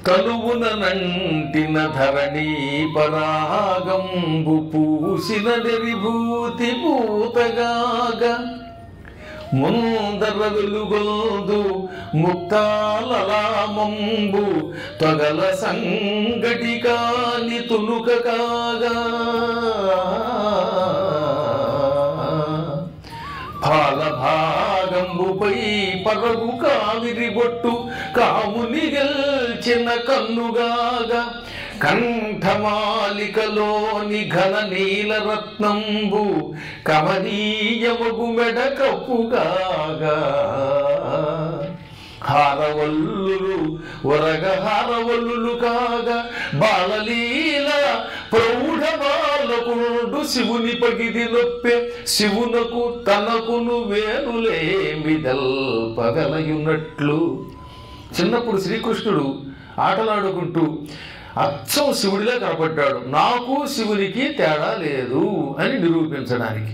తనువున నంటిన ధరణీ పరాగంబు పూసిన నిర్భూతి పూతగాగ ముందర వెలుగొల్దు ముక్తాలలామంబు తొగల సంగటి కాని తునుక కాగా పాలభాగంబుపై పరగు కావిరి బొట్టు కాముని గెల్చిన కన్నుగాగా కంఠమాలికలోని ఘన నీలరత్నంబు కమనీయమగు మెడ కప్పుగాగా హారవల్లులు ఒరగ హారవల్లులు కాగా బాలలీల ప్రౌఢ బాలకుడు శివుని పగిది నొప్పే శివునకు తనకును వేణులేమిదల్పగలయున్నట్లు. చిన్నప్పుడు శ్రీకృష్ణుడు ఆటలాడుకుంటూ అచ్చం శివుడిలా కనపడ్డాడు, నాకు శివునికి తేడా లేదు అని నిరూపించడానికి.